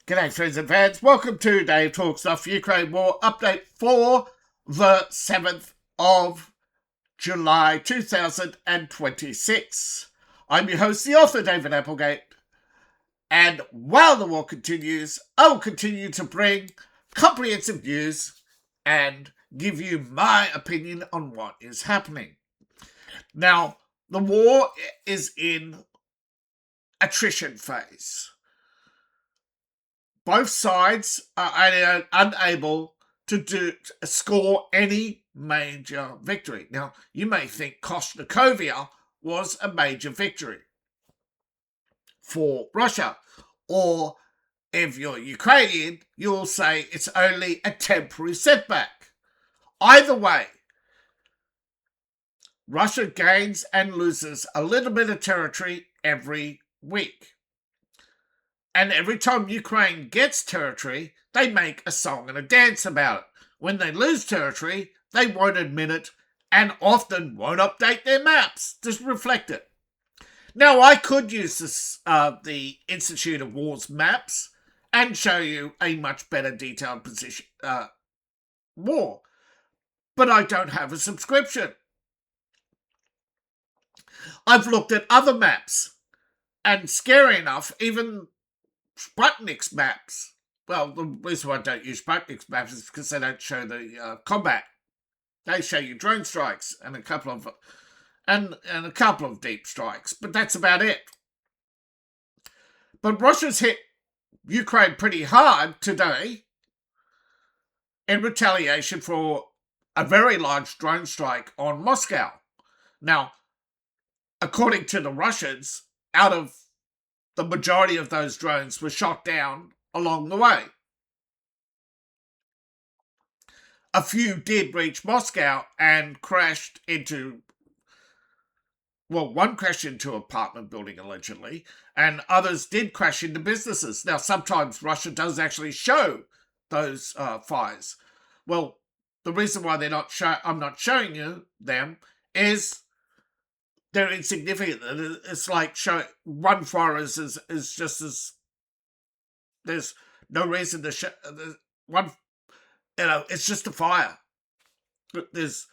G'day friends and fans, welcome to Dave Talks Stuff Ukraine War update for the 7th of July 2026. I'm your host, the author David Applegate, and while the war continues, I will continue to bring comprehensive news and give you my opinion on what is happening. Now, the war is in attrition phase. Both sides are unable to score any major victory. Now, you may think Kostnikovia was a major victory for Russia, or if you're Ukrainian, you'll say it's only a temporary setback. Either way, Russia gains and loses a little bit of territory every week. And every time Ukraine gets territory, they make a song and a dance about it. When they lose territory, they won't admit it and often won't update their maps to reflect it. Now, I could use the Institute of War's maps and show you a much better detailed position war, but I don't have a subscription. I've looked at other maps, and scary enough, even Sputnik's maps. Well, the reason why I don't use Sputnik's maps is because they don't show the combat. They show you drone strikes and a couple of deep strikes, but that's about it. But Russia's hit Ukraine pretty hard today in retaliation for a very large drone strike on Moscow. Now, according to the Russians, out of the majority of those drones were shot down along the way. A few did reach Moscow and crashed into, one crashed into an apartment building allegedly, and others did crash into businesses. Now, sometimes Russia does actually show those fires. Well, the reason why I'm not showing you them is they're insignificant. It's like one fire is just as there's no reason to show one. It's just a fire. There's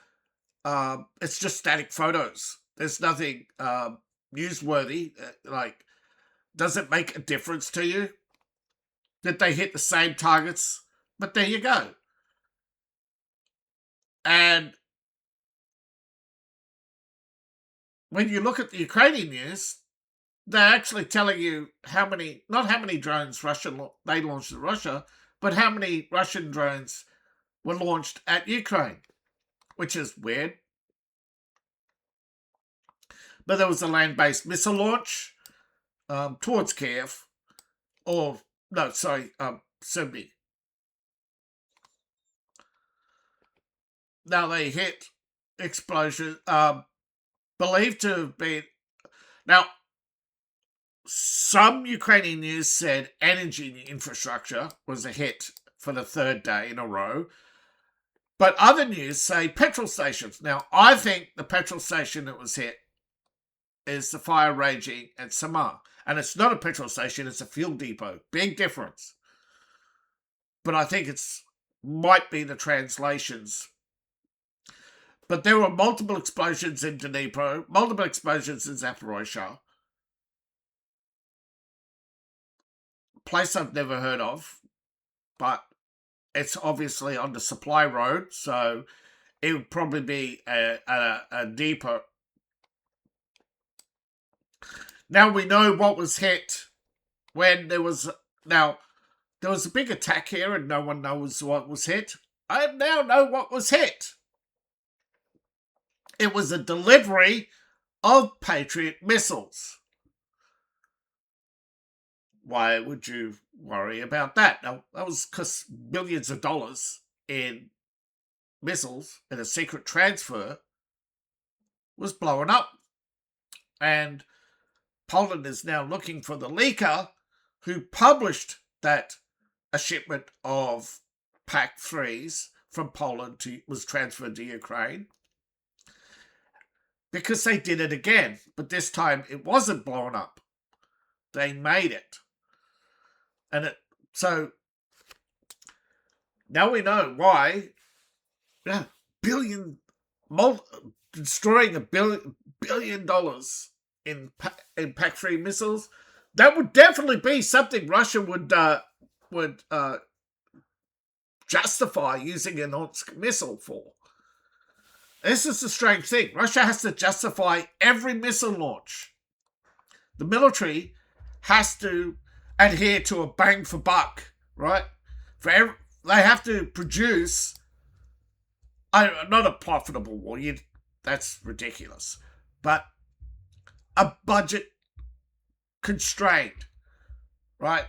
it's just static photos. There's nothing newsworthy. Does it make a difference to you that they hit the same targets? But there you go. And when you look at the Ukrainian news, they're actually telling you not how many drones they launched at Russia, but how many Russian drones were launched at Ukraine, which is weird. But there was a land-based missile launch towards Kiev, Sumy. Now they hit explosion, believed to have been. Now, some Ukrainian news said energy infrastructure was a hit for the third day in a row, but other news say petrol stations. Now, I think the petrol station that was hit is the fire raging at Samar. And it's not a petrol station, it's a fuel depot. Big difference. But I think might be the translations. But there were multiple explosions in Dnipro, multiple explosions in Zaporizhzhia. Place I've never heard of, but it's obviously on the supply road, so it would probably be a depot. Now we know what was hit when there was a big attack here and no one knows what was hit. I now know what was hit. It was a delivery of Patriot missiles. Why would you worry about that? Now, that was because millions of dollars in missiles and a secret transfer was blowing up. And Poland is now looking for the leaker who published that a shipment of PAC-3s from Poland was transferred to Ukraine. Because they did it again, but this time it wasn't blown up. They made it. And So now we know why. Yeah, billion, destroying $1 billion in impact-free missiles. That would definitely be something Russia would justify using an missile for. This is the strange thing. Russia has to justify every missile launch. The military has to adhere to a bang for buck, right? They have to produce not a profitable war. That's ridiculous. But a budget constrained, right?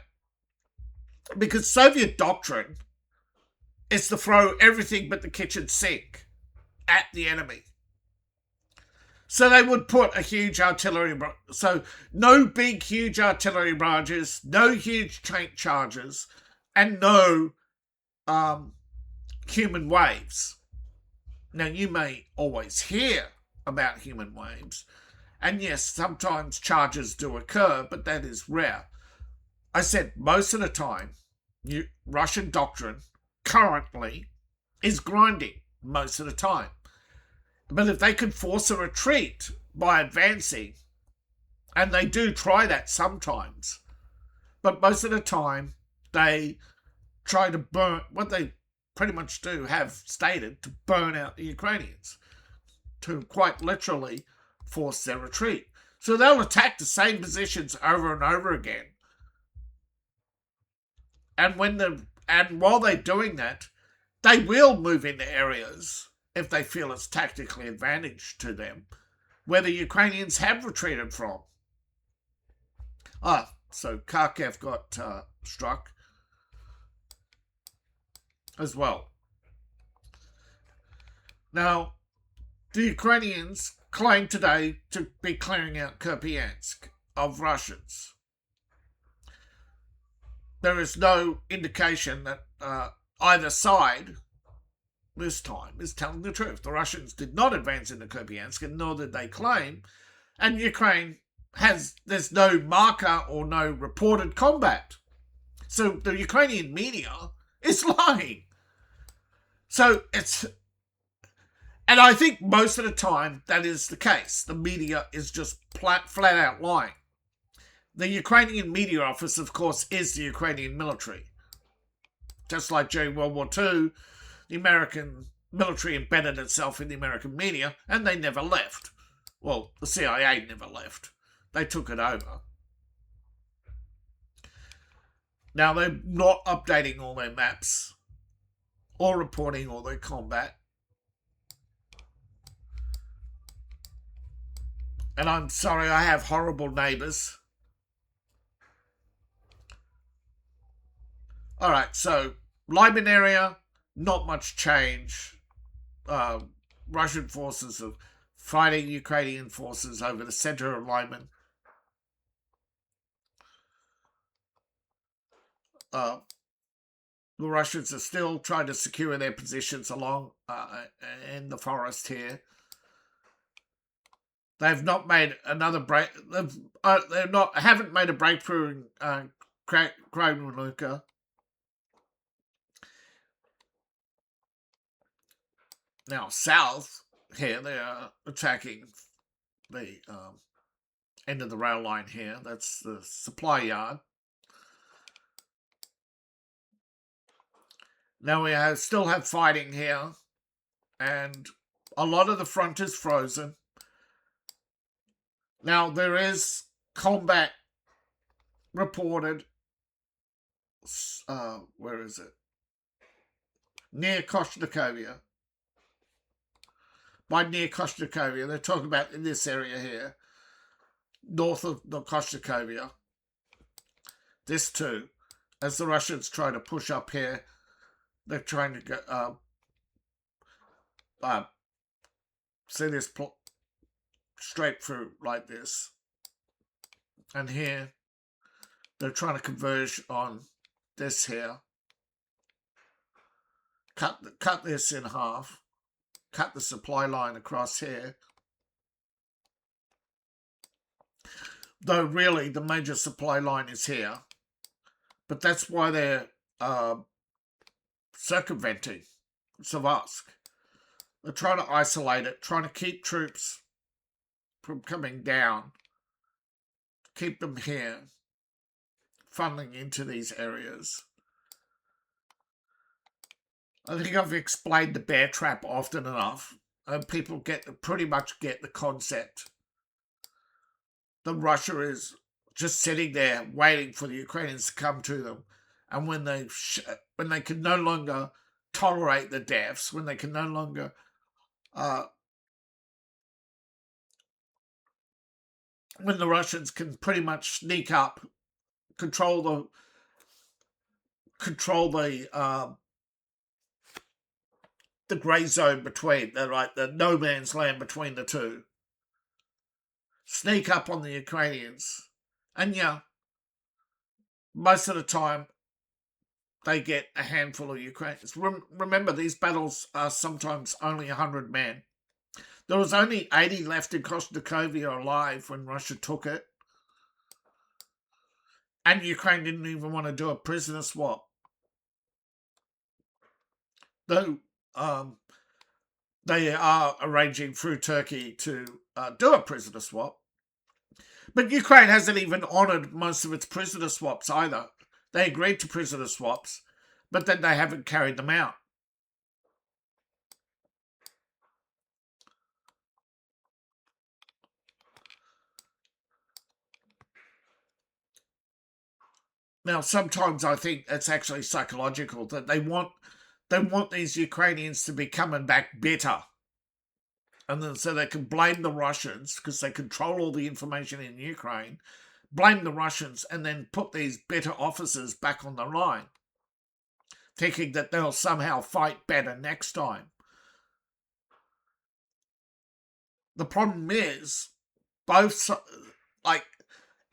Because Soviet doctrine is to throw everything but the kitchen sink at the enemy. So they would put a huge artillery... So no big, huge artillery barrages, no huge tank charges, and no human waves. Now, you may always hear about human waves, and yes, sometimes charges do occur, but that is rare. I said most of the time, Russian doctrine currently is grinding most of the time. But if they can force a retreat by advancing, and they do try that sometimes, but most of the time they try to burn, what they pretty much do have stated, to burn out the Ukrainians, to quite literally force their retreat. So they'll attack the same positions over and over again. And while they're doing that, they will move into areas if they feel it's tactically advantage to them, where the Ukrainians have retreated from. So Kharkiv got struck as well. Now, the Ukrainians claim today to be clearing out Kupiansk of Russians. There is no indication that either side this time is telling the truth. The Russians did not advance into Kupiansk, and nor did they claim. And Ukraine there's no marker or no reported combat. So the Ukrainian media is lying. So and I think most of the time that is the case. The media is just flat out lying. The Ukrainian media office, of course, is the Ukrainian military. Just like during World War II, the American military embedded itself in the American media, and they never left. Well, the CIA never left. They took it over. Now, they're not updating all their maps or reporting all their combat. And I'm sorry, I have horrible neighbours. All right, so Lyman area, not much change. Russian forces are fighting Ukrainian forces over the center of Lyman. The Russians are still trying to secure their positions along in the forest here. They've not made another break. Haven't made a breakthrough in Kremlinka. Now, south here, they are attacking the end of the rail line here. That's the supply yard. Now we still have fighting here, and a lot of the front is frozen. Now, there is combat reported. Where is it? Near Koshnikovia. By near Koshnikovia, they're talking about in this area here, north of Koshnikovia. This too, as the Russians try to push up here, they're trying to go. See this straight through like this, and here they're trying to converge on this here. Cut this in half. Cut the supply line across here. Though really the major supply line is here. But that's why they're circumventing Savitsk. They're trying to isolate it, trying to keep troops from coming down, keep them here, funneling into these areas. I think I've explained the bear trap often enough, and people pretty much get the concept that Russia is just sitting there waiting for the Ukrainians to come to them, and when they can no longer tolerate the deaths, when they can no longer when the Russians can pretty much sneak up, control the grey zone between the no man's land between the two, sneak up on the Ukrainians, and yeah, most of the time they get a handful of Ukrainians. Remember, these battles are sometimes only 100 men. There was only 80 left in Kostnikovia alive when Russia took it. And Ukraine didn't even want to do a prisoner swap. Though they are arranging through Turkey to do a prisoner swap. But Ukraine hasn't even honoured most of its prisoner swaps either. They agreed to prisoner swaps, but then they haven't carried them out. Now, sometimes I think it's actually psychological that they want these Ukrainians to be coming back bitter. And then so they can blame the Russians because they control all the information in Ukraine, blame the Russians, and then put these bitter officers back on the line, thinking that they'll somehow fight better next time. The problem is,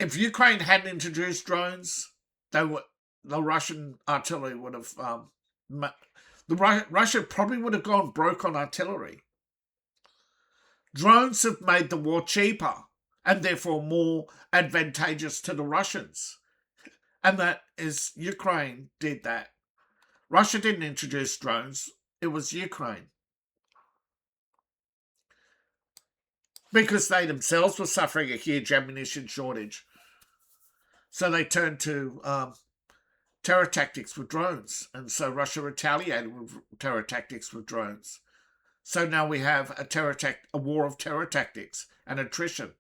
if Ukraine hadn't introduced drones, the Russian artillery would have Russia probably would have gone broke on artillery. Drones have made the war cheaper and therefore more advantageous to the Russians. And that is, Ukraine did that. Russia didn't introduce drones, it was Ukraine. Because they themselves were suffering a huge ammunition shortage. So they turned to terror tactics with drones. And so Russia retaliated with terror tactics with drones. So now we have a war of terror tactics and attrition.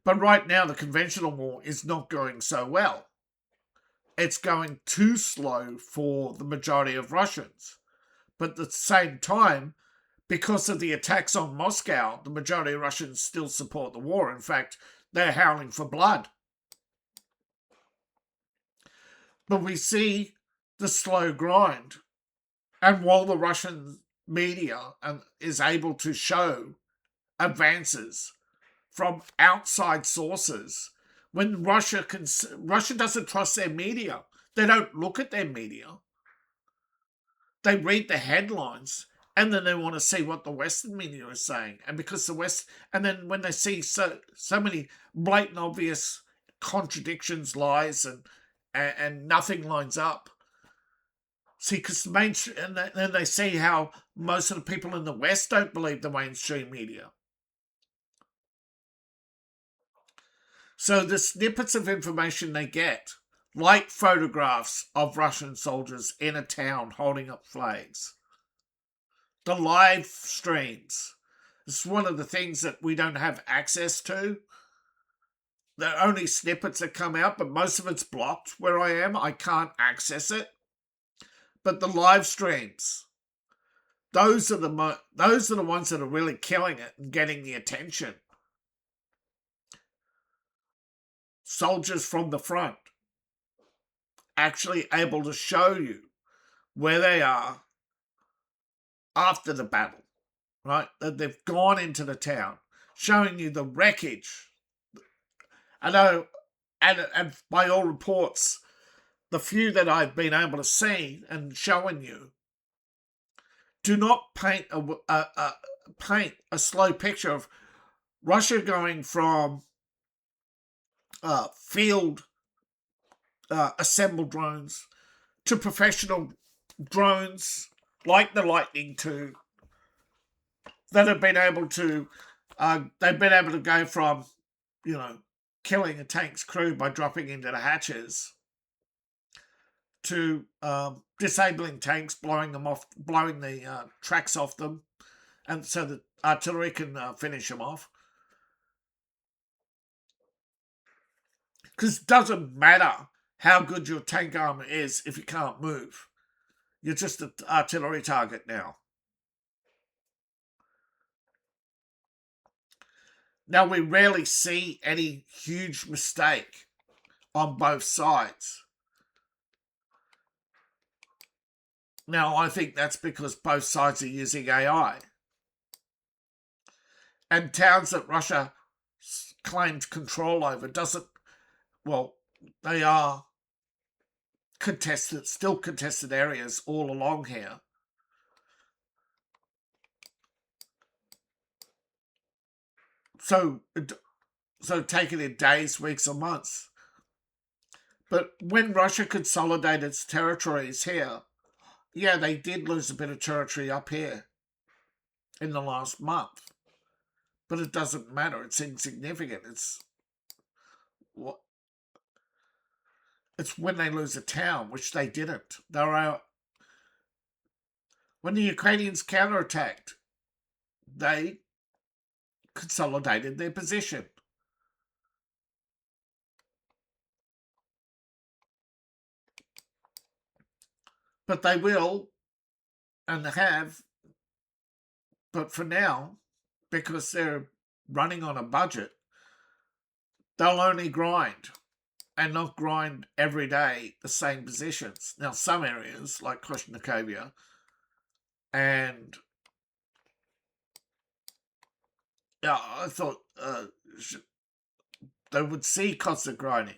But right now, the conventional war is not going so well. It's going too slow for the majority of Russians. But at the same time, because of the attacks on Moscow, the majority of Russians still support the war. In fact, they're howling for blood. But we see the slow grind. And while the Russian media is able to show advances from outside sources, when Russia doesn't trust their media, they don't look at their media. They read the headlines and then they want to see what the Western media is saying. And because and then when they see so many blatant, obvious contradictions, lies, and nothing lines up. See, because the mainstream, and then they see how most of the people in the West don't believe the mainstream media. So the snippets of information they get, like photographs of Russian soldiers in a town holding up flags, the live streams, it's one of the things that we don't have access to. There are only snippets that come out, but most of it's blocked where I am. I can't access it. But the live streams, those are the ones that are really killing it and getting the attention. Soldiers from the front actually able to show you where they are after the battle, right? That they've gone into the town, showing you the wreckage. I know, and by all reports, the few that I've been able to see and showing you do not paint a slow picture of Russia going from field assembled drones to professional drones like the Lightning II that have been able to they've been able to go from, killing a tank's crew by dropping into the hatches to disabling tanks, blowing them off, blowing the tracks off them, and so that artillery can finish them off. Because it doesn't matter how good your tank armor is if you can't move. You're just an artillery target now. Now, we rarely see any huge mistake on both sides. Now, I think that's because both sides are using AI. And towns that Russia claims control over they are still contested areas all along here. So take it in days, weeks, or months. But when Russia consolidated its territories here, yeah, they did lose a bit of territory up here in the last month. But it doesn't matter. It's insignificant. It's when they lose a town, which they didn't. When the Ukrainians counterattacked, they consolidated their position. But they will, and have, but for now, because they're running on a budget, they'll only grind and not grind every day the same positions. Now, some areas like Koshnikovia and I thought they would see constant grinding.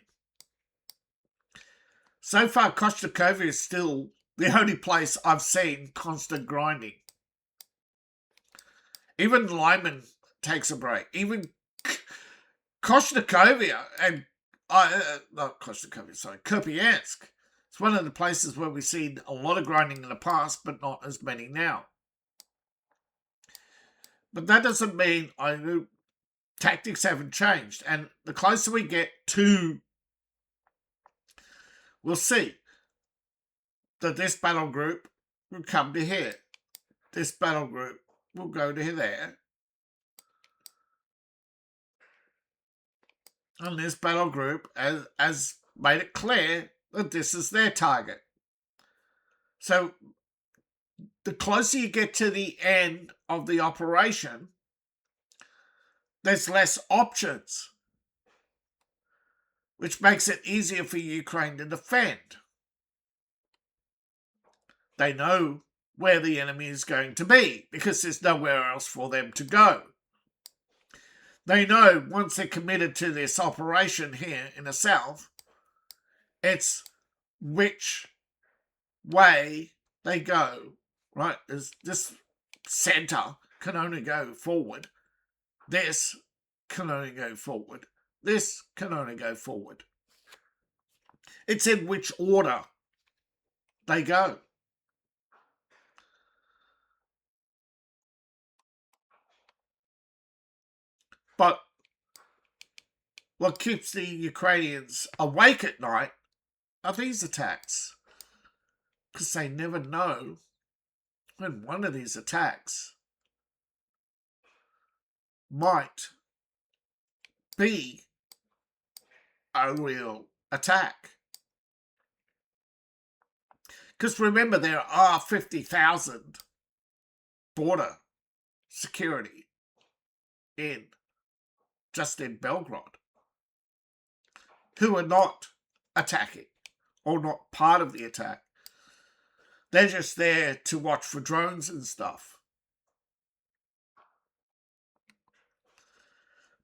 So far, Koshnikovia is still the only place I've seen constant grinding. Even Lyman takes a break. Even Koshnikovia and not Koshnikovia, sorry, Kupiansk. It's one of the places where we've seen a lot of grinding in the past, but not as many now. But that doesn't mean tactics haven't changed. And the closer we get to, we'll see that this battle group will come to here. This battle group will go to there. And this battle group has made it clear that this is their target. So the closer you get to the end of the operation, there's less options, which makes it easier for Ukraine to defend. They know where the enemy is going to be because there's nowhere else for them to go. They know once they're committed to this operation here in the south, it's which way they go, right? This center can only go forward. This can only go forward. This can only go forward. It's in which order they go. But what keeps the Ukrainians awake at night are these attacks. Because they never know when one of these attacks might be a real attack. Because remember, there are 50,000 border security just in Belgrade who are not attacking or not part of the attack. They're just there to watch for drones and stuff.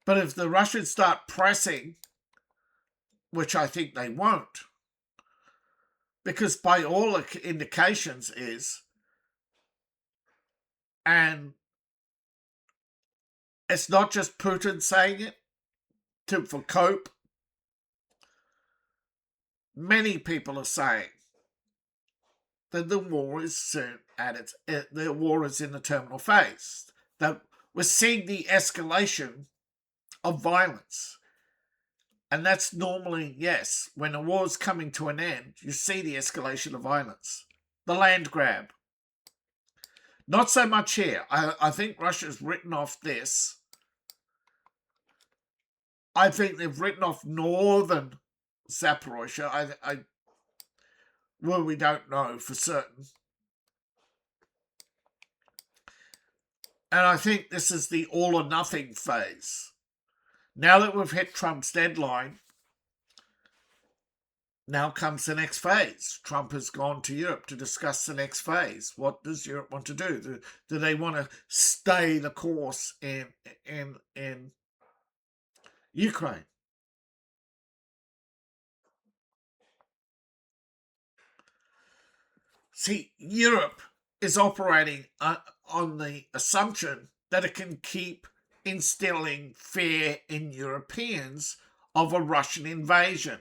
But if the Russians start pressing, which I think they won't, because by all indications and it's not just Putin saying it for cope, many people are saying that the war is soon the war is in the terminal phase. That we're seeing the escalation of violence. And that's normally, yes, when a war's coming to an end, you see the escalation of violence. The land grab. Not so much here. I think Russia's written off this. I think they've written off northern Zaporozhye. Well, we don't know for certain. And I think this is the all or nothing phase. Now that we've hit Trump's deadline, now comes the next phase. Trump has gone to Europe to discuss the next phase. What does Europe want to do? Do they want to stay the course in Ukraine? See, Europe is operating on the assumption that it can keep instilling fear in Europeans of a Russian invasion.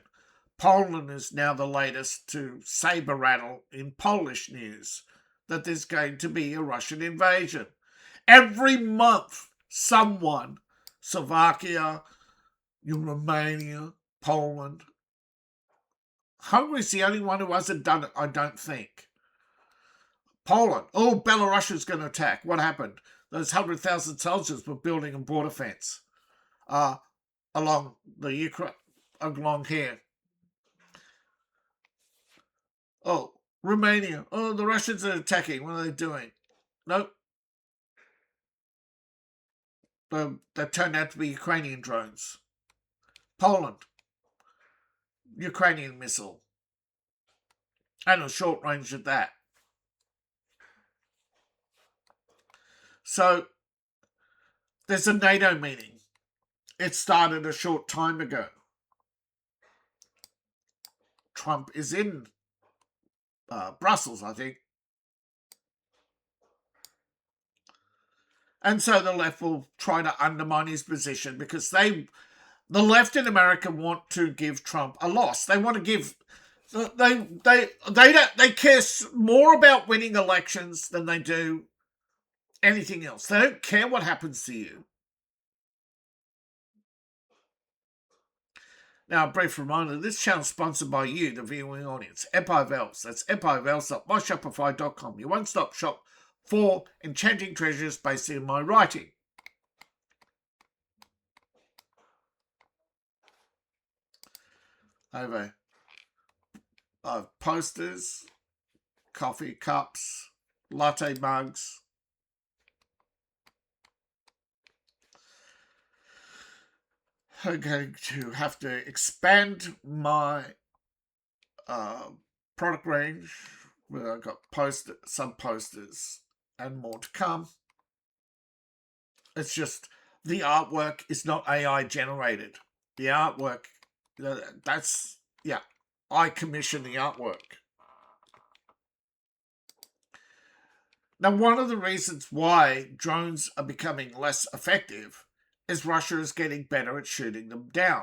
Poland is now the latest to saber rattle in Polish news that there's going to be a Russian invasion. Every month, someone, Slovakia, Romania, Poland, Hungary's the only one who hasn't done it, I don't think. Poland, Belarus is going to attack. What happened? Those 100,000 soldiers were building a border fence along the Ukraine, along here. Romania. The Russians are attacking. What are they doing? Nope. They turned out to be Ukrainian drones. Poland. Ukrainian missile. And a short range at that. So, there's a NATO meeting. It started a short time ago. Trump is in Brussels, I think. And so the left will try to undermine his position because the left in America want to give Trump a loss. They want to give they care more about winning elections than they do anything else. They don't care what happens to you. Now, a brief reminder, this channel is sponsored by you, the viewing audience. Empire Vels. That's empirevels.myshopify.com. Your one-stop shop for enchanting treasures based in my writing. Over posters, coffee cups, latte mugs. I'm going to have to expand my product range. Where I've got some posters and more to come. It's just the artwork is not AI generated. The artwork, I commission the artwork. Now, one of the reasons why drones are becoming less effective is Russia is getting better at shooting them down.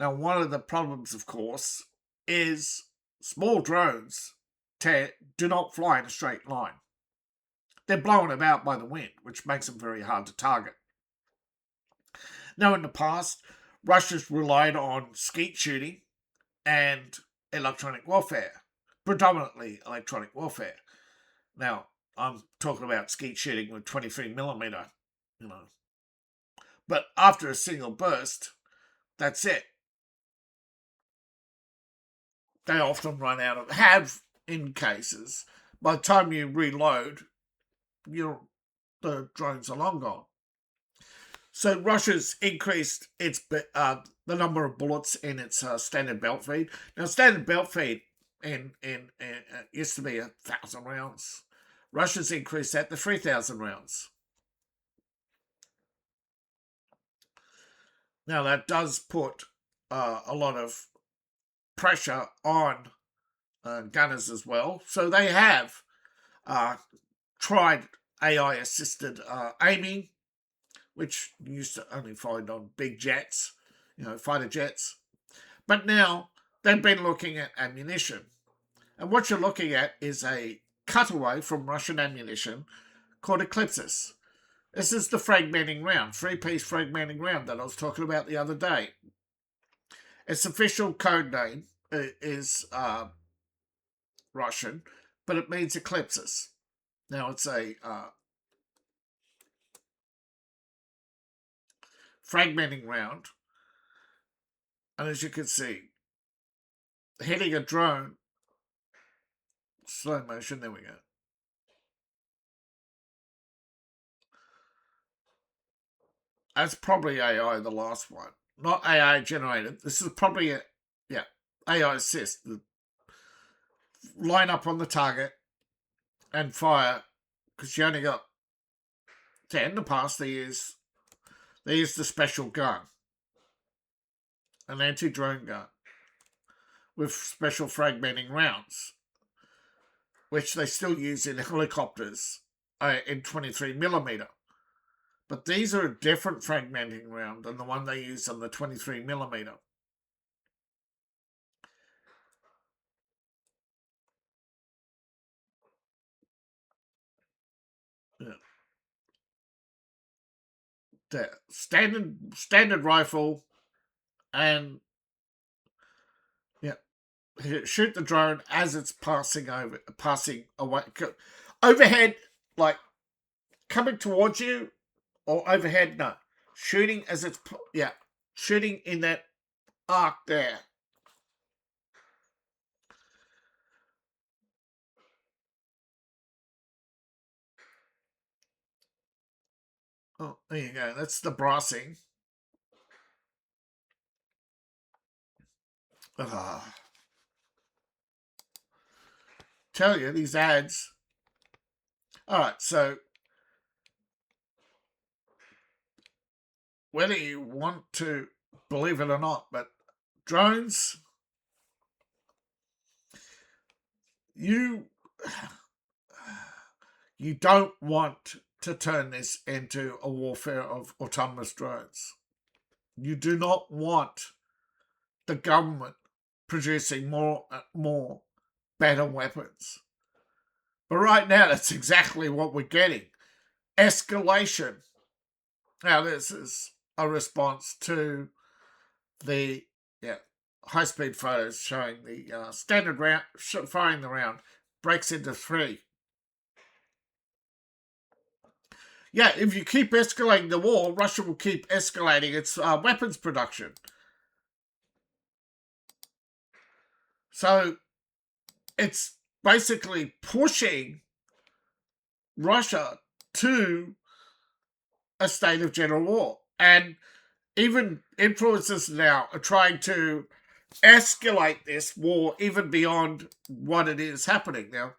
Now, one of the problems, of course, is small drones do not fly in a straight line. They're blown about by the wind, which makes them very hard to target. Now, in the past, Russia's relied on skeet shooting and electronic warfare, predominantly electronic warfare. Now, I'm talking about skeet shooting with 23mm, But after a single burst, that's it. They often run out of, have in cases, by the time you reload, the drones are long gone. So Russia's increased the number of bullets in its standard belt feed. Now, standard belt feed in used to be 1,000 rounds. Russia's increased that to 3,000 rounds. Now, that does put a lot of pressure on gunners as well. So they have tried AI-assisted aiming, which you used to only find on big jets, fighter jets. But now they've been looking at ammunition. And what you're looking at is a cutaway from Russian ammunition called Eclipsis. This is the fragmenting round, three-piece fragmenting round that I was talking about the other day. Its official code name is Russian, but it means Eclipsis. Now it's a fragmenting round, and as you can see, hitting a drone, slow motion, there we go. That's probably AI, the last one. Not AI generated. This is probably AI assist. Line up on the target and fire, because you only got 10 in the past. They used the special gun, an anti-drone gun with special fragmenting rounds, which they still use in helicopters in 23mm. But these are a different fragmenting round than the one they use on the 23mm. Yeah. The standard rifle, and yeah, shoot the drone as it's passing away, overhead, like coming towards you, or overhead. No, shooting as it's shooting in that arc there. Oh, there you go. That's the brassing. Tell you, these ads. All right, so whether you want to believe it or not, but drones, you don't want to turn this into a warfare of autonomous drones. You do not want the government producing more better weapons. But right now, that's exactly what we're getting. Escalation. Now, this is a response to the high-speed photos showing the standard round, firing the round, breaks into three. Yeah, if you keep escalating the war, Russia will keep escalating its weapons production. So it's basically pushing Russia to a state of general war. And even influencers now are trying to escalate this war even beyond what it is happening now.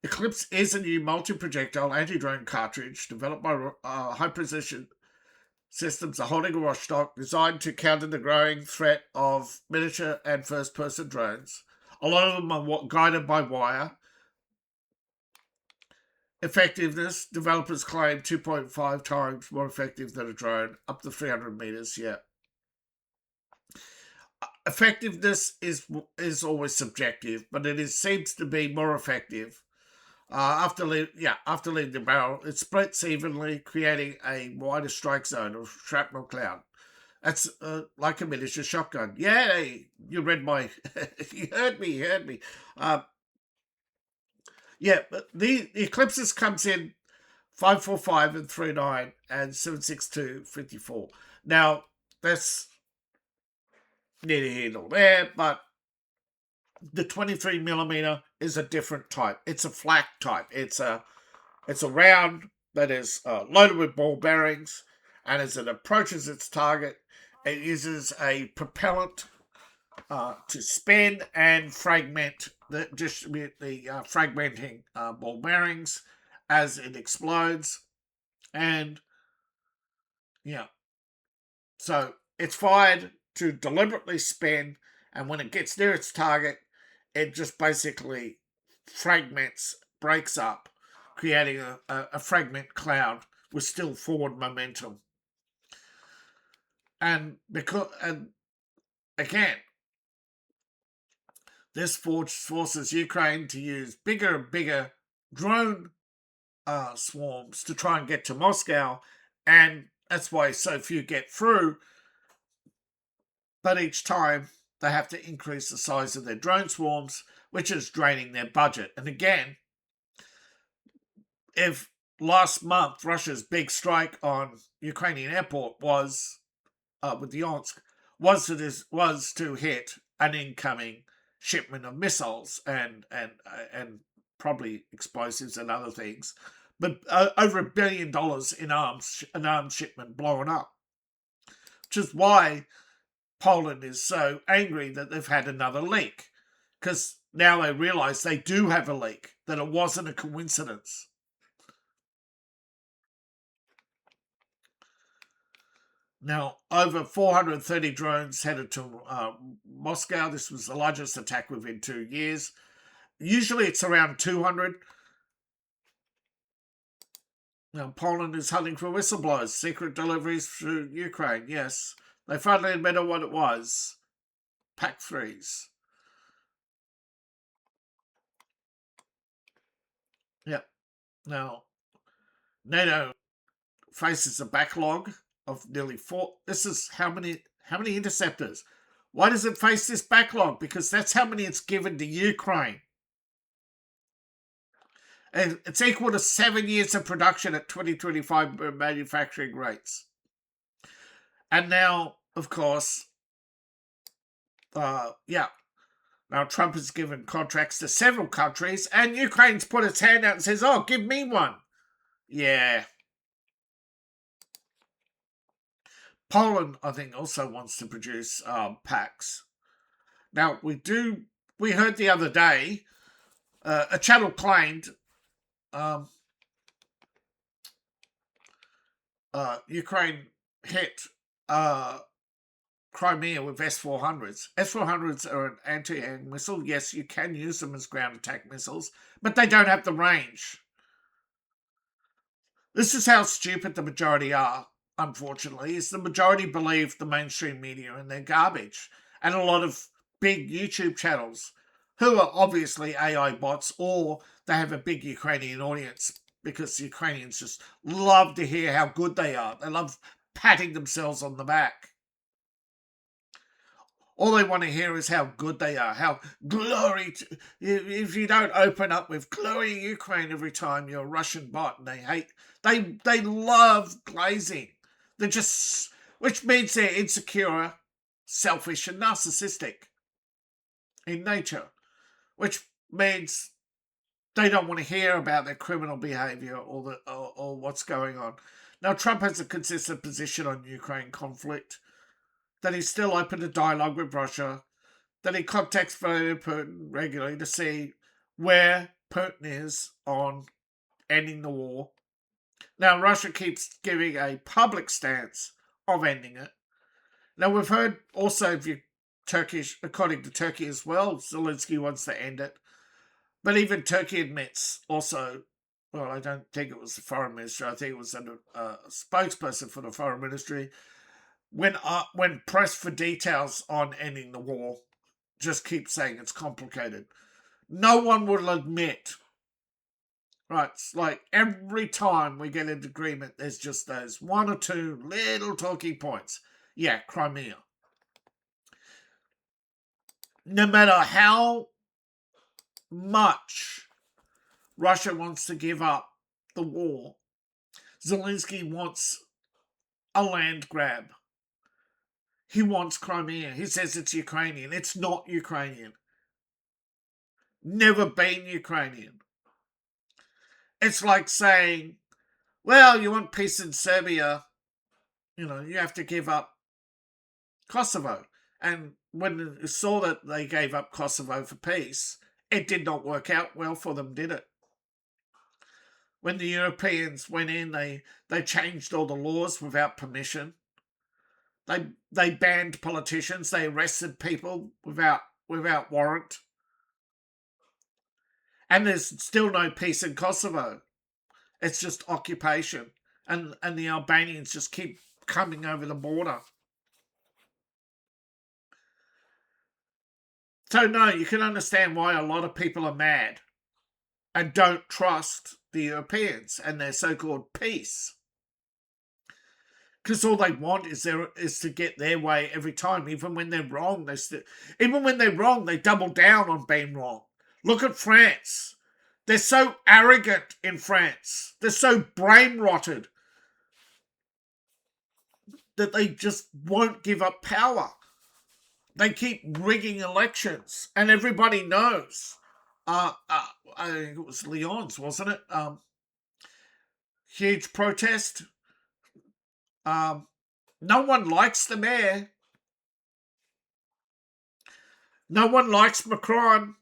Eclipse is a new multi-projectile anti-drone cartridge developed by High Precision Systems, a holding of Rostock, designed to counter the growing threat of miniature and first-person drones. A lot of them are guided by wire. Effectiveness, developers claim 2.5 times more effective than a drone, up to 300 meters. Yeah. Effectiveness is always subjective, but seems to be more effective. After leaving the barrel, it splits evenly, creating a wider strike zone or shrapnel cloud. That's like a miniature shotgun. Yeah, you read my... you heard me. Yeah, but the Eclipses comes in 545 and 39 and 762 54. Now, that's neither here nor there, but the 23mm is a different type. It's a flak type. It's a round that is loaded with ball bearings, and as it approaches its target, it uses a propellant to spin and distribute the fragmenting ball bearings as it explodes. And so it's fired to deliberately spin, and when it gets near its target, it just basically breaks up, creating a fragment cloud with still forward momentum. And again, This forces Ukraine to use bigger and bigger drone swarms to try and get to Moscow, and that's why so few get through. But each time they have to increase the size of their drone swarms, which is draining their budget. And again, if last month Russia's big strike on Ukrainian airport was with Yonsk was to hit an incoming shipment of missiles and probably explosives and other things, but over $1 billion in an arms shipment blown up, which is why Poland is so angry that they've had another leak, because now they realise they do have a leak, that it wasn't a coincidence. Now, over 430 drones headed to Moscow. This was the largest attack within 2 years. Usually it's around 200. Now, Poland is hunting for whistleblowers, secret deliveries through Ukraine. Yes, they finally admitted what it was. PAC-3s. Yep. Now, NATO faces a backlog of nearly 4. This is how many interceptors? Why does it face this backlog? Because that's how many it's given to Ukraine. And it's equal to 7 years of production at 2025 manufacturing rates. And now, of course, now Trump has given contracts to several countries, and Ukraine's put its hand out and says, "Oh, give me one." Yeah. Poland, I think, also wants to produce packs. Now, we heard the other day, a channel claimed Ukraine hit Crimea with S-400s. S-400s are an anti-air missile. Yes, you can use them as ground attack missiles, but they don't have the range. This is how stupid the majority are, unfortunately, is the majority believe the mainstream media and they're garbage. And a lot of big YouTube channels who are obviously AI bots, or they have a big Ukrainian audience because the Ukrainians just love to hear how good they are. They love patting themselves on the back. All they want to hear is how good they are, how glory. If you don't open up with glory Ukraine every time, you're a Russian bot, and they love glazing. They're just, which means they're insecure, selfish, and narcissistic in nature, which means they don't want to hear about their criminal behaviour or what's going on. Now, Trump has a consistent position on Ukraine conflict, that he's still open to dialogue with Russia, that he contacts Vladimir Putin regularly to see where Putin is on ending the war. Now, Russia keeps giving a public stance of ending it. Now, we've heard also, according to Turkey as well, Zelensky wants to end it. But even Turkey admits also, well, I don't think it was the foreign minister, I think it was a spokesperson for the foreign ministry, when pressed for details on ending the war, just keep saying it's complicated. No one will admit. Right, it's like every time we get an agreement, there's just those one or two little talking points. Yeah, Crimea. No matter how much Russia wants to give up the war, Zelensky wants a land grab. He wants Crimea. He says it's Ukrainian. It's not Ukrainian. Never been Ukrainian. It's like saying, well, you want peace in Serbia, you have to give up Kosovo. And when you saw that they gave up Kosovo for peace, it did not work out well for them, did it? When the Europeans went in, they changed all the laws without permission. They banned politicians. They arrested people without warrant. And there's still no peace in Kosovo. It's just occupation. And the Albanians just keep coming over the border. So, no, you can understand why a lot of people are mad and don't trust the Europeans and their so-called peace. Because all they want is to get their way every time, even when they're wrong. Even when they're wrong, they double down on being wrong. Look at France. They're so arrogant in France. They're so brain rotted that they just won't give up power. They keep rigging elections, and everybody knows. I think it was Lyon's, wasn't it? Huge protest. Um, no one likes the mayor. No one likes Macron.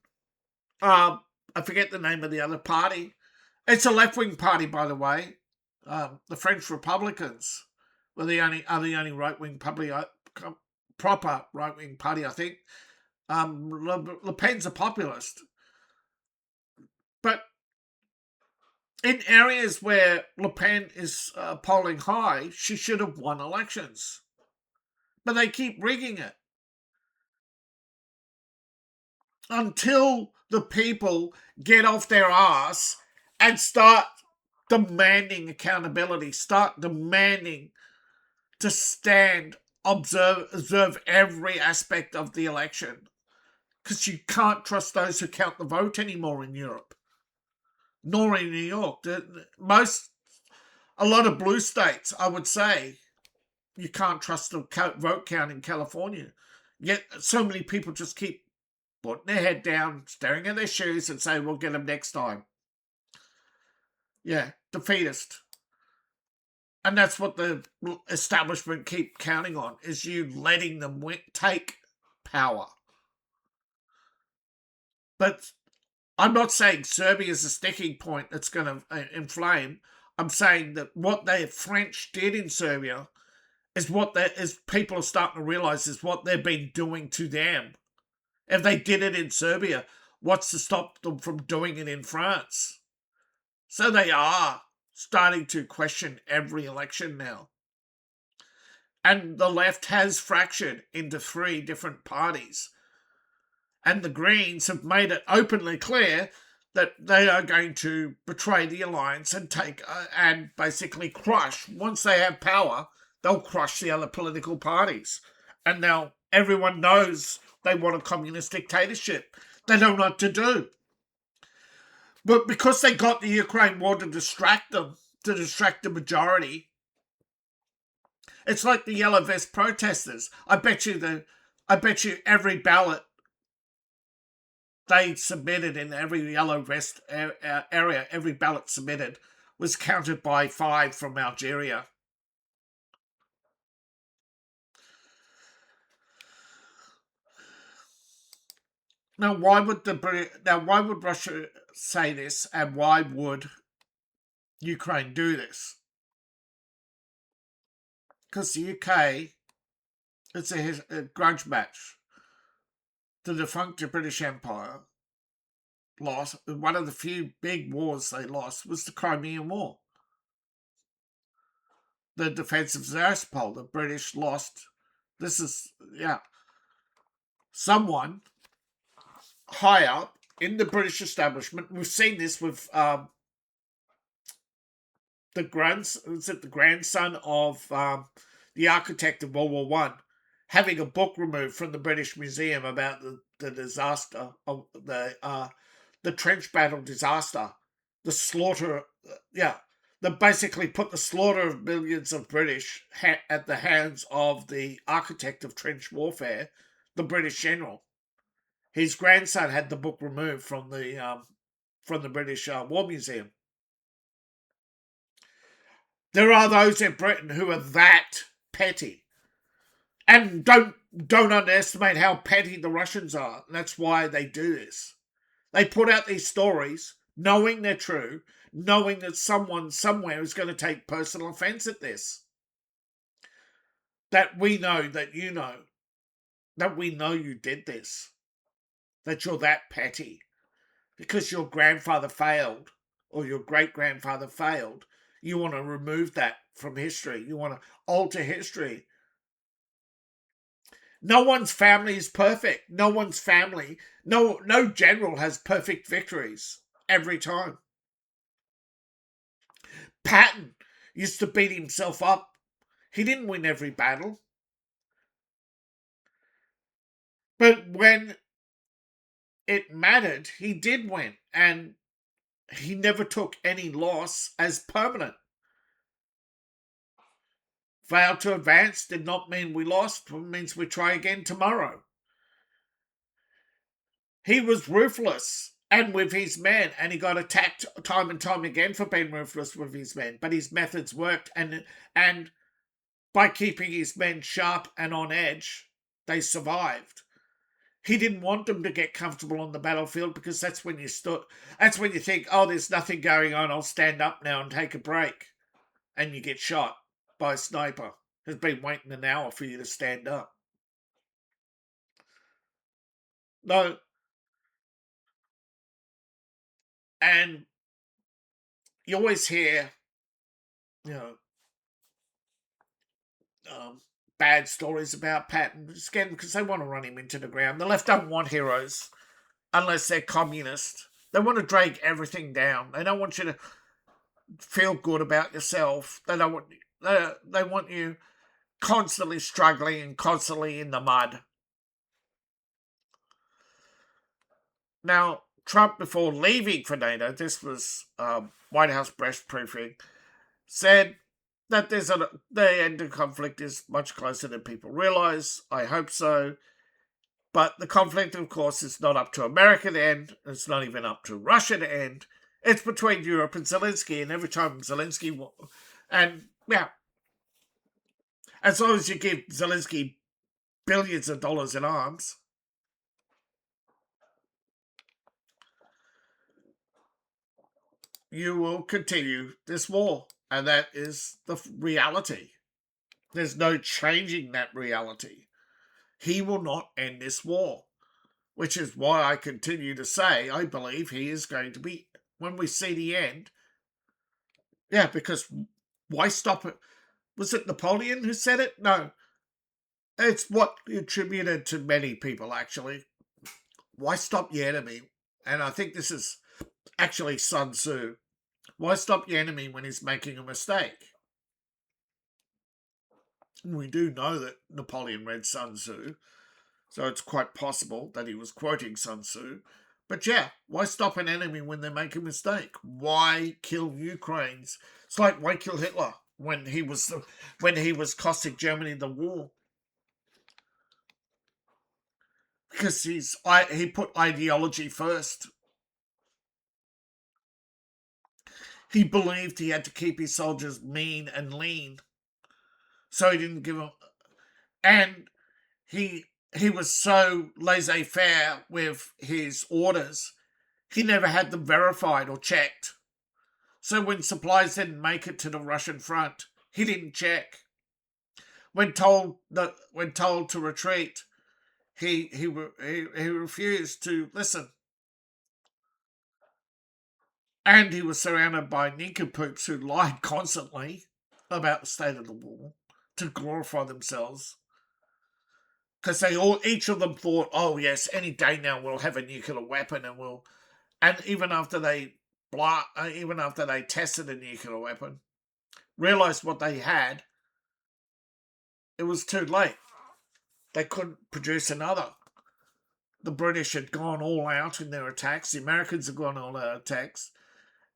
I forget the name of the other party. It's a left-wing party, by the way. The French Republicans were the only right-wing proper right-wing party, I think. Le Pen's a populist, but in areas where Le Pen is polling high, she should have won elections. But they keep rigging it until the people get off their ass and start demanding accountability, start demanding to observe every aspect of the election. Because you can't trust those who count the vote anymore in Europe, nor in New York. A lot of blue states, I would say, you can't trust the vote count in California. Yet so many people just keep putting their head down, staring at their shoes and saying, we'll get them next time. Yeah, defeatist. And that's what the establishment keep counting on, is you letting them take power. But I'm not saying Serbia is a sticking point that's going to inflame. I'm saying that what the French did in Serbia is people are starting to realise is what they've been doing to them. If they did it in Serbia, what's to stop them from doing it in France? So they are starting to question every election now. And the left has fractured into 3 different parties. And the Greens have made it openly clear that they are going to betray the alliance and and basically crush, once they have power, they'll crush the other political parties. And now everyone knows they want a communist dictatorship. They don't know what to do. But because they got the Ukraine war to distract them, to distract the majority, it's like the yellow vest protesters. I bet you every ballot they submitted in every yellow vest area, every ballot submitted was counted by 5 from Algeria. Now, why would Russia say this, and why would Ukraine do this? Because the UK, it's a grudge match. The defunct British Empire lost. One of the few big wars they lost was the Crimean War. The defense of Sevastopol, the British lost. This is, someone high up in the British establishment. We've seen this with the grandson of the architect of World War One, having a book removed from the British Museum about the disaster of the trench battle disaster, the slaughter. They basically put the slaughter of millions of British at the hands of the architect of trench warfare, the British general. His grandson had the book removed from the British War Museum. There are those in Britain who are that petty, and don't underestimate how petty the Russians are. That's why they do this. They put out these stories, knowing they're true, knowing that someone somewhere is going to take personal offense at this. That we know, that you know, that we know you did this, that you're that petty. Because your grandfather failed, or your great-grandfather failed, you want to remove that from history. You want to alter history. No one's family is perfect. No one's family, no general has perfect victories every time. Patton used to beat himself up. He didn't win every battle, but when it mattered, he did win, and he never took any loss as permanent. Failed to advance did not mean we lost, it means we try again tomorrow. He was ruthless and with his men, and he got attacked time and time again for being ruthless with his men. But his methods worked, and by keeping his men sharp and on edge, they survived. He didn't want them to get comfortable on the battlefield because that's when That's when you think, oh, there's nothing going on. I'll stand up now and take a break, and you get shot by a sniper who's been waiting an hour for you to stand up. No, and you always hear, you know, um, bad stories about Patton, again, because they want to run him into the ground. The left don't want heroes unless they're communist. They want to drag everything down. They don't want you to feel good about yourself. They don't want they want you constantly struggling and constantly in the mud. Now, Trump, before leaving for NATO, this was White House press briefing, said that the end of conflict is much closer than people realize. I hope so. But the conflict, of course, is not up to America to end. It's not even up to Russia to end. It's between Europe and Zelensky. And every time Zelensky... And, yeah, as long as you give Zelensky billions of dollars in arms, you will continue this war. And that is the reality. There's no changing that reality. He will not end this war, which is why I continue to say I believe he is going to be, when we see the end. Yeah, because why stop it? Was it Napoleon who said it? No. It's what attributed to many people, actually. Why stop the enemy? And I think this is actually Sun Tzu. Why stop the enemy when he's making a mistake? We do know that Napoleon read Sun Tzu, so it's quite possible that he was quoting Sun Tzu. But yeah, why stop an enemy when they make a mistake? Why kill Ukrainians? It's like why kill Hitler when he was costing Germany the war? Because he put ideology first. He believed he had to keep his soldiers mean and lean, so he didn't give them. And he was so laissez-faire with his orders, he never had them verified or checked. So when supplies didn't make it to the Russian front, he didn't check. When told to retreat, he refused to listen. And he was surrounded by nincompoops who lied constantly about the state of the war to glorify themselves. Because each of them thought, oh yes, any day now we'll have a nuclear weapon, and even after they tested a nuclear weapon, realized what they had, it was too late. They couldn't produce another. The British had gone all out in their attacks. The Americans had gone all out attacks,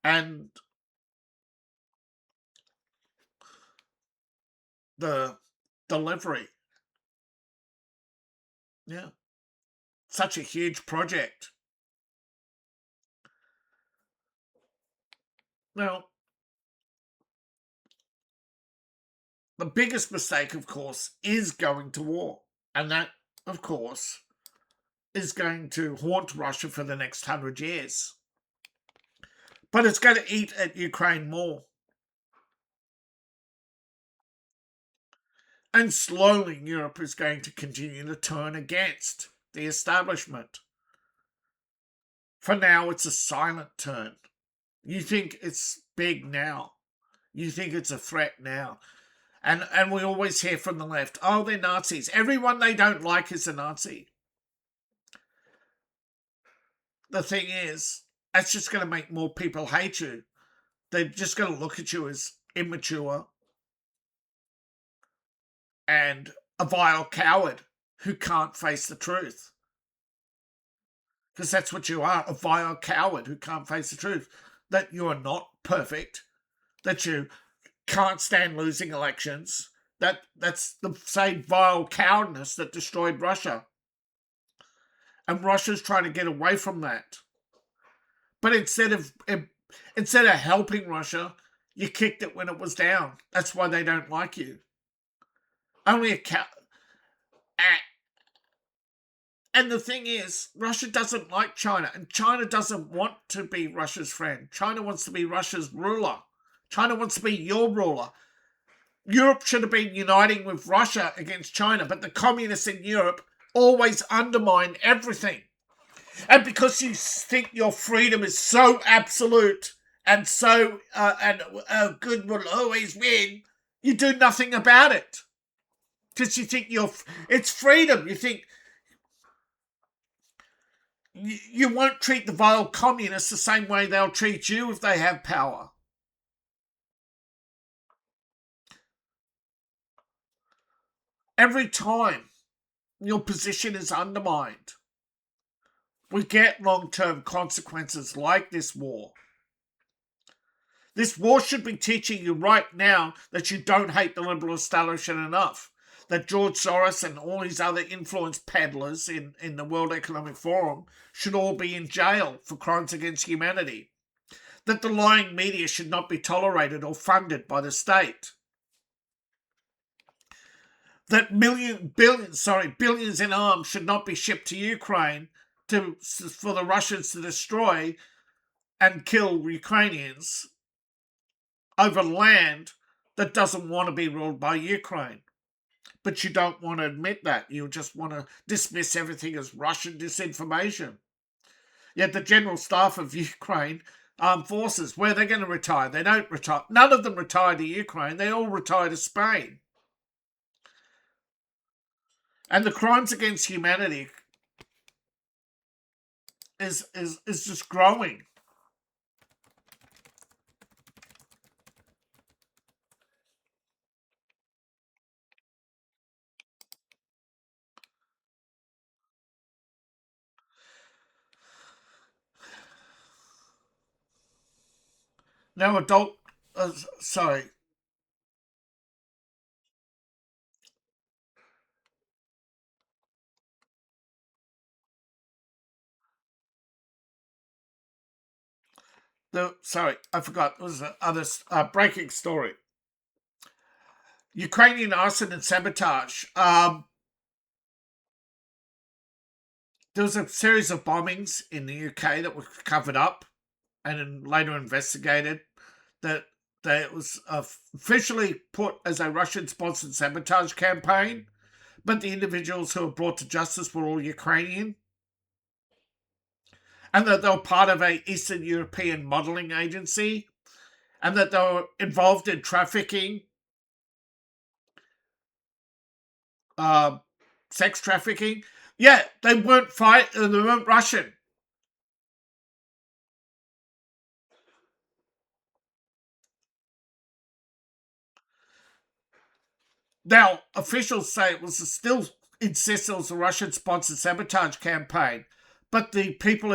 and the delivery, yeah, such a huge project. Now, the biggest mistake, of course, is going to war. And that, of course, is going to haunt Russia for the next 100 years. But it's going to eat at Ukraine more. And slowly, Europe is going to continue to turn against the establishment. For now, it's a silent turn. You think it's big now. You think it's a threat now. And we always hear from the left, oh, they're Nazis. Everyone they don't like is a Nazi. The thing is, that's just going to make more people hate you. They're just going to look at you as immature and a vile coward who can't face the truth. Because that's what you are, a vile coward who can't face the truth. That you are not perfect, that you can't stand losing elections. That's the same vile cowardness that destroyed Russia. And Russia's trying to get away from that. But instead of helping Russia, you kicked it when it was down. That's why they don't like you. Only a cow. And the thing is, Russia doesn't like China, and China doesn't want to be Russia's friend. China wants to be Russia's ruler. China wants to be your ruler. Europe should have been uniting with Russia against China, but the communists in Europe always undermine everything. And because you think your freedom is so absolute and so good will always win, you do nothing about it. Because you think it's freedom. You think you won't treat the vile communists the same way they'll treat you if they have power. Every time your position is undermined, we get long-term consequences like this war. This war should be teaching you right now that you don't hate the liberal establishment enough. That George Soros and all his other influence peddlers in the World Economic Forum should all be in jail for crimes against humanity. That the lying media should not be tolerated or funded by the state. That billions in arms should not be shipped to Ukraine for the Russians to destroy and kill Ukrainians over land that doesn't want to be ruled by Ukraine. But you don't want to admit that. You just want to dismiss everything as Russian disinformation. Yet the General Staff of Ukraine Armed Forces, where they're going to retire? They don't retire. None of them retire to Ukraine. They all retire to Spain. And the crimes against humanity is just growing. Now, sorry. Sorry, I forgot. There was another breaking story. Ukrainian arson and sabotage. There was a series of bombings in the UK that were covered up and later investigated. That it was officially put as a Russian-sponsored sabotage campaign, but the individuals who were brought to justice were all Ukrainian, and that they were part of a Eastern European modelling agency, and that they were involved in trafficking, sex trafficking. Yeah, they weren't they weren't Russian. Now, officials say it was still insist it was a Russian-sponsored sabotage campaign, but the people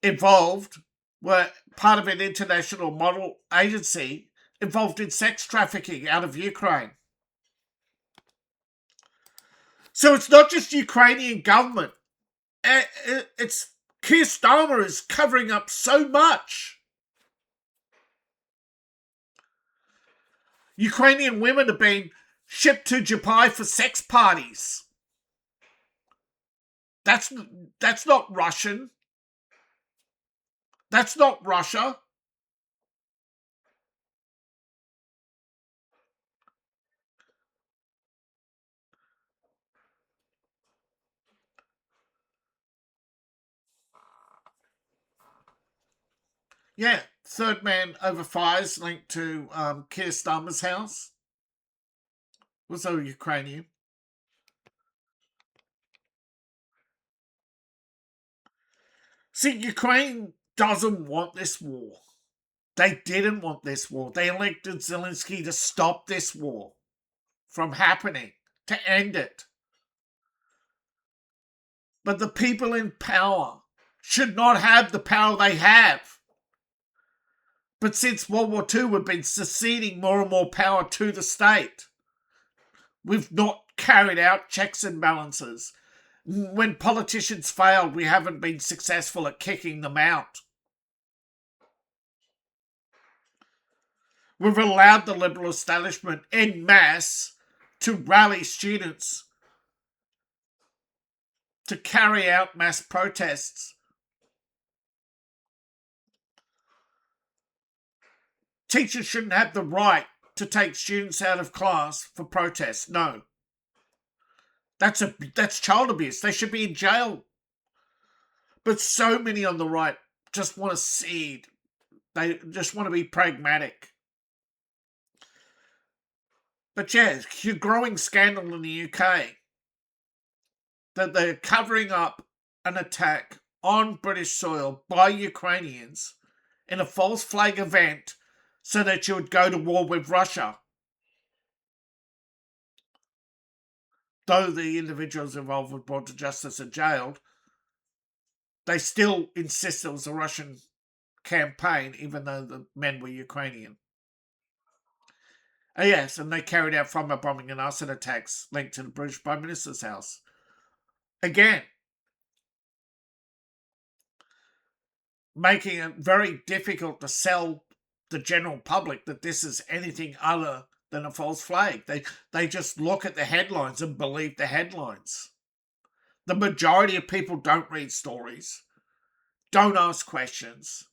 involved were part of an international model agency involved in sex trafficking out of Ukraine. So it's not just Ukrainian government. It's Keir Starmer is covering up so much. Ukrainian women have been shipped to Japan for sex parties. That's not Russian. That's not Russia. Yeah, Third man over fires linked to Keir Starmer's house was a Ukrainian. See, Ukraine doesn't want this war. They didn't want this war. They elected Zelensky to stop this war from happening, to end it. But the people in power should not have the power they have. But since World War II, we've been seceding more and more power to the state. We've not carried out checks and balances. When politicians failed, we haven't been successful at kicking them out. We've allowed the liberal establishment en masse to rally students to carry out mass protests. Teachers shouldn't have the right to take students out of class for protests. No. That's child abuse. They should be in jail. But so many on the right just want to cede. They just want to be pragmatic. But yeah, a growing scandal in the UK that they're covering up an attack on British soil by Ukrainians in a false flag event so that you would go to war with Russia. Though the individuals involved were brought to justice and jailed, they still insist it was a Russian campaign, even though the men were Ukrainian. Yes, and they carried out from bombing and arson attacks linked to the British Prime Minister's house. Again, making it very difficult to sell the general public that this is anything other than a false flag. They just look at the headlines and believe the headlines. The majority of people don't read stories, don't ask questions,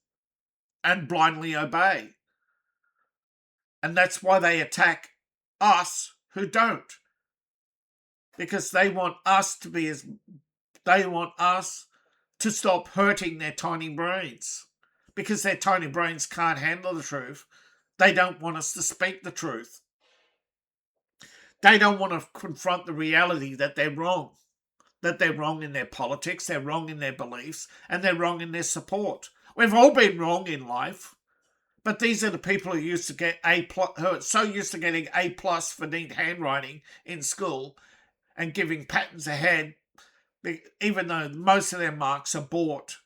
and blindly obey. And that's why they attack us who don't. Because they want us to stop hurting their tiny brains. Because their tiny brains can't handle the truth. They don't want us to speak the truth. They don't want to confront the reality that they're wrong. That they're wrong in their politics, they're wrong in their beliefs, and they're wrong in their support. We've all been wrong in life. But these are the people who used to get who are so used to getting A+ for neat handwriting in school and giving patents ahead, even though most of their marks are bought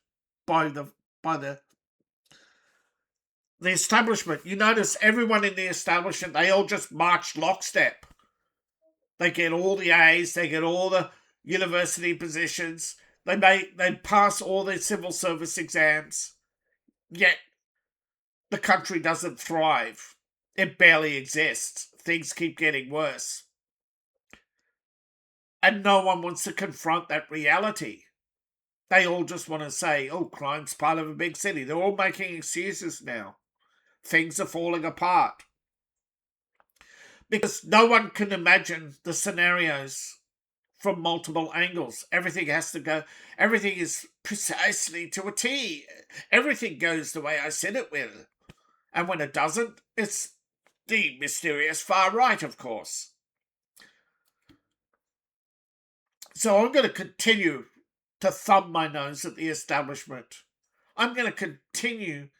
by the establishment. You notice everyone in the establishment, they all just march lockstep. They get all the A's, they get all the university positions, they pass all their civil service exams, yet the country doesn't thrive. It barely exists. Things keep getting worse. And no one wants to confront that reality. They all just want to say, oh, crime's part of a big city. They're all making excuses now. Things are falling apart. Because no one can imagine the scenarios from multiple angles. Everything is precisely to a T. Everything goes the way I said it will. And when it doesn't, it's the mysterious far right, of course. So I'm going to continue to thumb my nose at the establishment. I'm going to continue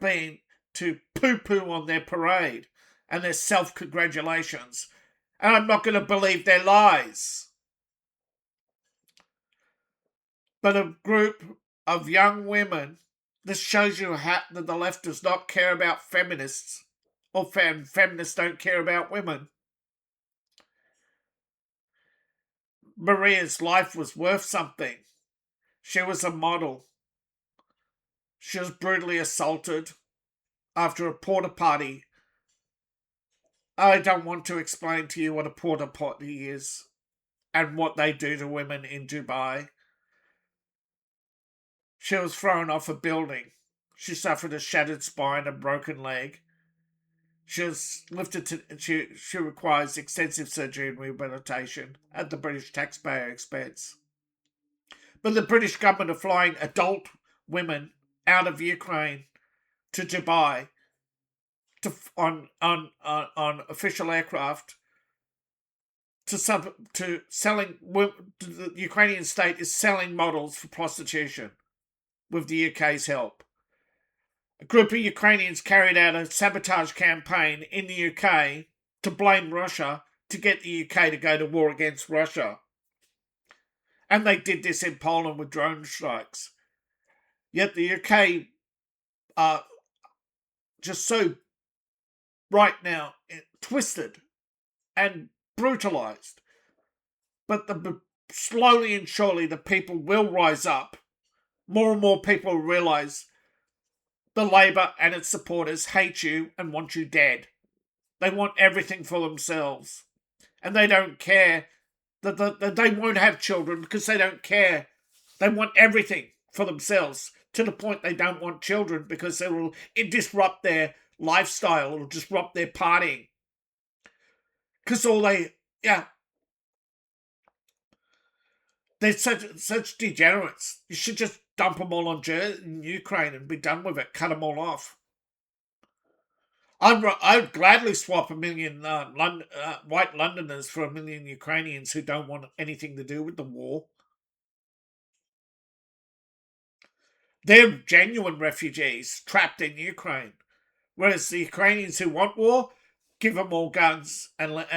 to poo-poo on their parade and their self-congratulations. And I'm not going to believe their lies. But a group of young women, this shows you that the left does not care about feminists, or feminists don't care about women. Maria's life was worth something. She was a model. She was brutally assaulted after a porta potty. I don't want to explain to you what a porta potty is and what they do to women in Dubai. She was thrown off a building. She suffered a shattered spine and broken leg. She requires extensive surgery and rehabilitation at the British taxpayer expense. But the British government are flying adult women out of Ukraine to Dubai on official aircraft to selling. The Ukrainian state is selling models for prostitution with the UK's help. A group of Ukrainians carried out a sabotage campaign in the UK to blame Russia to get the UK to go to war against Russia. And they did this in Poland with drone strikes. Yet the UK are just so right now twisted and brutalised. But slowly and surely the people will rise up. More and more people realise the Labour and its supporters hate you and want you dead. They want everything for themselves. And they don't care that they won't have children because they don't care. They want everything for themselves, to the point they don't want children because it disrupt their lifestyle. It'll disrupt their partying. Because they're such degenerates. You should just dump them all on Ukraine and be done with it. Cut them all off. I'd gladly swap 1 million white Londoners for 1 million Ukrainians who don't want anything to do with the war. They're genuine refugees trapped in Ukraine. Whereas the Ukrainians who want war, give them all guns and let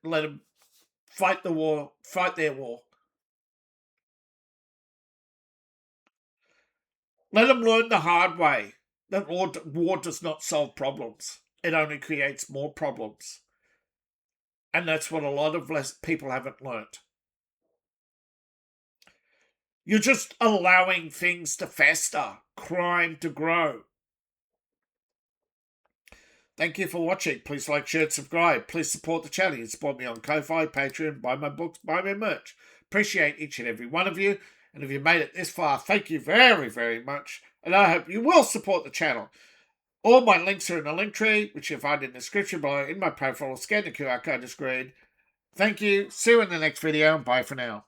them fight the war, fight their war. Let them learn the hard way that war does not solve problems. It only creates more problems. And that's what a lot of people haven't learnt. You're just allowing things to fester, crime to grow. Thank you for watching. Please like, share, subscribe. Please support the channel. You can support me on Ko-Fi, Patreon, buy my books, buy my merch. Appreciate each and every one of you. And if you made it this far, thank you very, very much. And I hope you will support the channel. All my links are in the link tree, which you'll find in the description below in my profile. Scan the QR code on the screen. Thank you. See you in the next video. Bye for now.